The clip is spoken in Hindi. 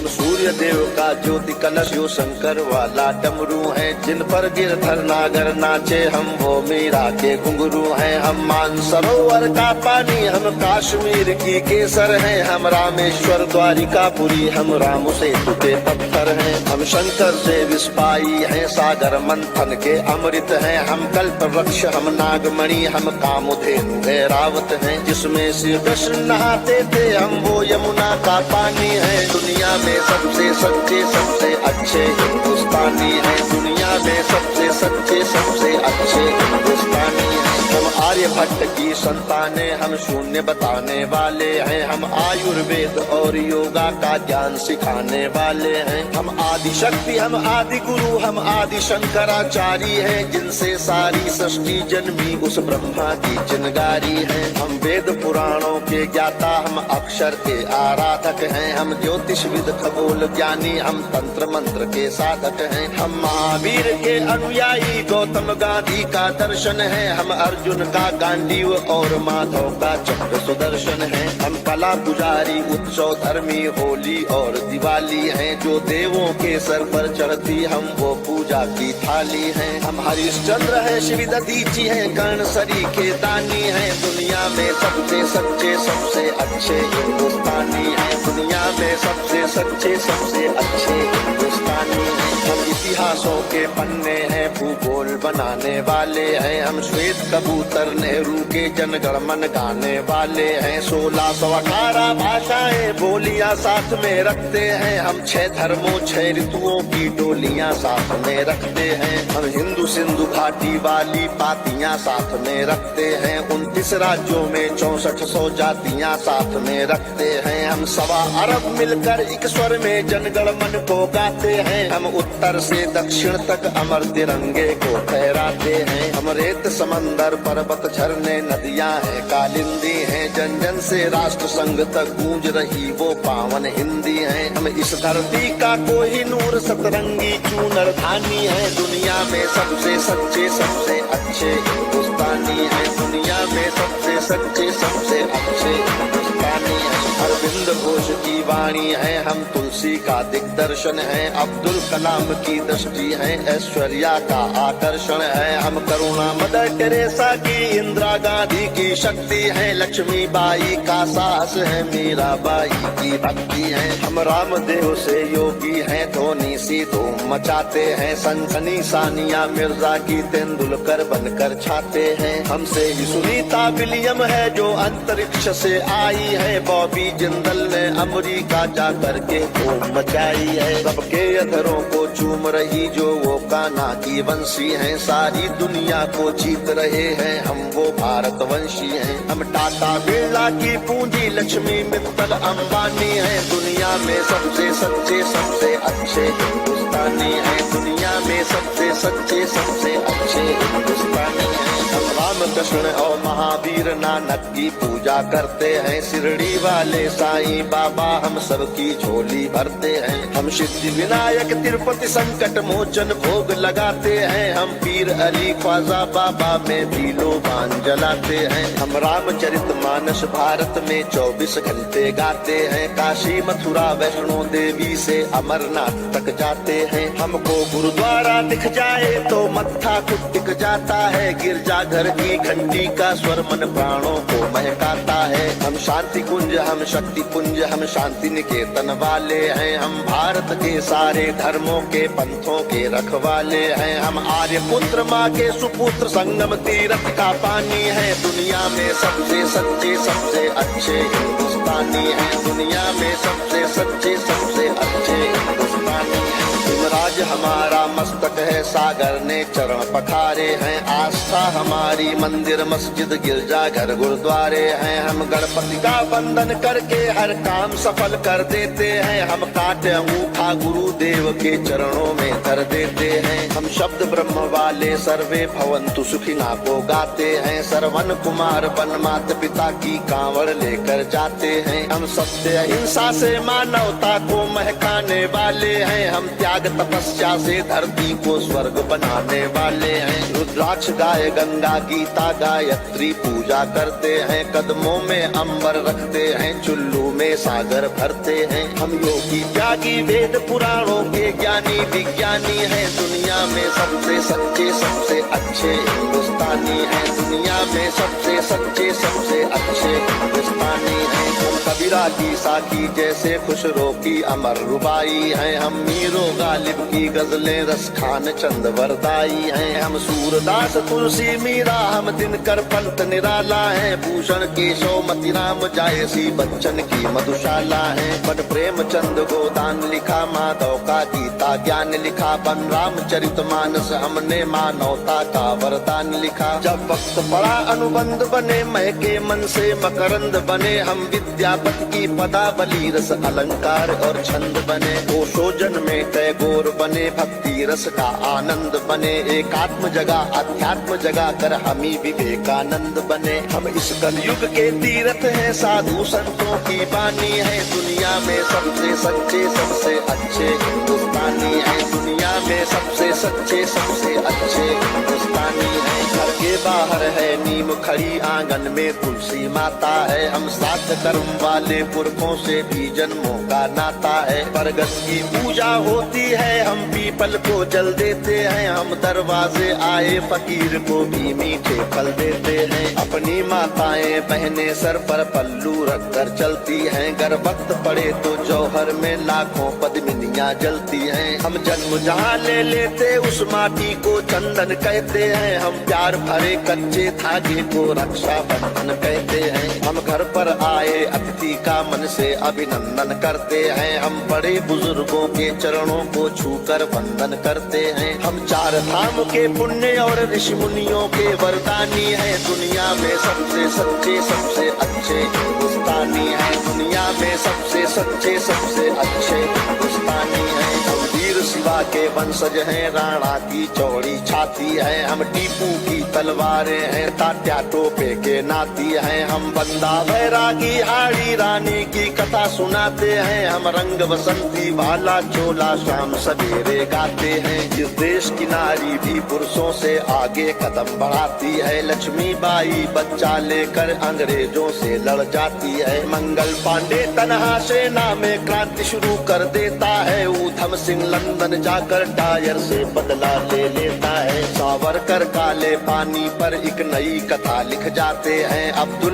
हम सूर्य देव का ज्योति कलश यो शंकर वाला डमरू है। जिन पर गिरधर नागर नाचे हम वो मीरा के घुंघरू हैं। हम मानसरोवर का पानी हम कश्मीर की केसर हैं। हम रामेश्वर द्वारिकापुरी हम राम सेतु के पत्थर हैं। हम शंकर से विस्पाई हैं सागर मंथन के अमृत हैं। हम कल्प वृक्ष हम नागमणि हम कामधेनु ऐरावत हैं। जिसमें श्री कृष्ण नहाते थे हम वो यमुना का पानी है। दुनिया में सबसे सच्चे सबसे अच्छे हिंदुस्तानी हैं। दुनिया में सबसे सच्चे सबसे अच्छे हिंदुस्तानी हैं। हम आर्यभट्ट की संतानें हम शून्य बताने वाले हैं। हम आयुर्वेद और योगा का ज्ञान सिखाने वाले हैं। हम आदि शक्ति हम आदि गुरु हम आदि शंकराचार्य हैं। जिनसे सारी सृष्टि जन्मी उस ब्रह्मा की चिनगारी है। हम वेद पुराणों के ज्ञाता हम अक्षर के आराधक हैं। हम ज्योतिषविद खगोल ज्ञानी हम तंत्र मंत्र के साधक हैं। हम महावीर के अनुयायी गौतम गांधी का दर्शन है। हम अर्जुन का गांडीव और माधव का चक्र सुदर्शन है। हम कला पुजारी उत्सव धर्मी होली और दिवाली हैं। जो देवों के सर पर चढ़ती हम वो पूजा की थाली हैं। हम हरिश्चंद्र है शिव दधीची है कर्ण सरी के दानी है। दुनिया में सबसे सच्चे सबसे अच्छे हिंदुस्तानी हैं। दुनिया में सबसे सच्चे सबसे अच्छे हिंदुस्तानी हैं। हम इतिहासों के पन्ने हैं भूगोल बनाने वाले हैं। हम श्वेत कबूतर नेहरू के जनगण मन गाने वाले हैं। 1618 भाषाएं बोलियां साथ में रखते हैं। हम 6 धर्मों 6 ऋतुओं की डोलियां साथ में रखते हैं। हम हिंदू सिंधु घाटी वाली पातियां साथ में रखते हैं। 29 राज्यों में 6400 जातियां साथ में रखते हैं। हम 1.25 अरब मिलकर एक स्वर में जनगण मन को गाते हैं। हम उत्तर से दक्षिण तक अमर तिरंगे को फहराते हैं। हम रेत समंदर पर्वत झरने नदियां हैं कालिंदी हैं। जन जन से राष्ट्र संघ तक गूंज रही वो पावन हिंदी है। हम इस धरती का कोई नूर सतरंगी चूनर धानी है। दुनिया में सबसे सच्चे सबसे अच्छे हिंदुस्तानी है। दुनिया में सबसे सच्चे सबसे अच्छे हिंदुस्तानी है। अरविंद घोष की वाणी है हम तुलसी का दिग्दर्शन है। अब्दुल कलाम की दृष्टि है ऐश्वर्या का आकर्षण है। हम करुणा मदर टेरेसा की इंदिरा गांधी की शक्ति है। लक्ष्मीबाई का साहस है मीराबाई की भक्ति है। हम रामदेव से योगी हैं धोनी सी धूम मचाते हैं। सनसनी सानिया मिर्जा की तेंदुलकर बनकर छाते हैं। हमसे ही सुनीता विलियम है जो अंतरिक्ष से आई है। बॉबी जिंदल ने अमेरिका जा करके धूम मचाई है। सबके अधरों को चूम रही जो वो कान्हा की वंशी हैं। सारी दुनिया को जीत रहे हैं हम वो भारतवंशी हैं। हम टाटा बिरला की पूंजी लक्ष्मी मित्तल अंबानी है। दुनिया में सबसे सच्चे सबसे अच्छे हिंदुस्तानी है। दुनिया में सबसे सच्चे सबसे अच्छे हिंदुस्तानी है। हम रामकृष्ण और महावीर नानक की पूजा करते हैं। शिरडी वाले साईं बाबा हम सबकी झोली भरते हैं। हम सिद्धि विनायक तिरुपति संकट मोचन भोग लगाते हैं। हम पीर अली ख्वाजा बाबा में भी लोबान जलाते हैं। हम रामचरित मानस भारत में 24 घंटे गाते हैं। काशी मथुरा वैष्णो देवी से अमरनाथ तक जाते हैं। हमको गुरुद्वारा दिख जाए तो मत्था टिक जाता है। गिरजाघर की घंटी का स्वर मन प्राणों को महकाता है। हम शांति कुंज हम शक्ति पुंज हम शांति निकेतन वाले हैं। हम भारत के सारे धर्मों के पंथों के रखवाले हैं। हम आर्य पुत्र माँ के सुपुत्र संगम तीर्थ का पानी है। दुनिया में सबसे सच्चे सबसे अच्छे हिंदुस्तानी है। दुनिया में सबसे सच्चे सबसे अच्छे हिंदुस्तानी है। राज हमारा मस्तक है सागर ने चरण पखारे हैं। आस्था हमारी मंदिर मस्जिद गिरजा घर गुरुद्वारे हैं। हम गणपति का वंदन करके हर काम सफल कर देते हैं। हम काटे अंगूठा गुरुदेव के चरणों में धर देते हैं। हम शब्द ब्रह्म वाले सर्वे भवंतु सुखिना को गाते हैं। सरवन कुमार वन माता पिता की कांवड़ लेकर जाते हैं। हम सत्य अहिंसा से मानवता को महकाने वाले हैं। हम त्याग तपस्या से धरती को स्वर्ग बनाने वाले हैं। रुद्राक्ष गाय गंगा गीता गायत्री पूजा करते हैं। कदमों में अंबर रखते हैं। चुल्लू में सागर भरते हैं। हम योगी त्यागी वेद पुराणों के ज्ञानी विज्ञानी हैं। दुनिया में सबसे सच्चे सबसे अच्छे हिंदुस्तानी हैं। दुनिया में सबसे सच्चे सबसे अच्छे हिंदुस्तानी हैं। हम कबीरा की साकी जैसे खुशरो की अमर रुबाई हैं। हम मीरो गालिब की गजलें रस खान चंद वरदाई हैं। हम सूरदास तुलसी मीरा हम दिनकर पंत निराला है। भूषण केशव मतिराम जायसी बच्चन की मधुशाला है। बट प्रेमचंद गोदान लिखा, माधव का गीता ज्ञान लिखा। बन रामचरितमानस हमने मानवता का वरदान लिखा। जब वक्त पड़ा अनुबंध बने, महके मन से मकरंद बने। हम विद्यापति की पदावली रस अलंकार और छंद बने। ओशोजन में टैगोर बने, भक्ति रस का आनंद बने। एकात्म जगा अध्यात्म जगा कर हम ही विवेकानंद बने। हम इस कलयुग के तीर्थ हैं, साधु संतों की बानी है। दुनिया में सबसे सच्चे सबसे अच्छे हिंदुस्तानी है। दुनिया में सबसे सच्चे सबसे अच्छे हिंदुस्तानी है। घर के बाहर है नीम खड़ी, आंगन में तुलसी माता है। हम सात कर्म वाले पुरखों से भी जन्मों का नाता है। बरगद की पूजा होती है, हम पीपल को जल देते हैं। हम दरवाजे आए फकीर को भी मीठे फल देते हैं। अपनी माताएं बहनें सर पर पल्लू रख कर चलती हैं। गर वक्त पड़े तो जौहर में लाखों पद्मिनियां जलती हैं। हम जन्म जहाँ ले लेते उस माटी को चंदन कहते हैं। हम प्यार भरे कच्चे धागे को रक्षा बंधन कहते हैं। हम घर पर आए अतिथि का मन से अभिनंदन करते हैं। हम बड़े बुजुर्गों के चरणों को छूकर वंदन करते हैं। हम चार धाम के पुण्य और ऋषि मुनियों के वरदानी हैं। दुनिया में सबसे सच्चे सबसे अच्छे हिंदुस्तानी हैं। दुनिया में सबसे सच्चे सबसे अच्छे हिंदुस्तानी हैं। हम वीर शिवा के वंशज हैं, राणा की चौड़ी छाती है। हम टीपू की तलवारें हैं, तात्या टोपे के नाती हैं। हम बंदा बैरागी हाड़ी रानी की कथा सुनाते हैं। हम रंग बसंती वाला चोला शाम सवेरे गाते हैं। इस देश की नारी भी पुरुषों से आगे कदम बढ़ाती है। लक्ष्मी बाई बच्चा लेकर अंग्रेजों से लड़ जाती है। मंगल पांडे तनहा सेना में क्रांति शुरू कर देता है। ऊधम सिंह लंदन जाकर टायर से बदला ले लेता है। सावरकर काले पानी पर एक नई कथा लिख जाते हैं। अब्दुल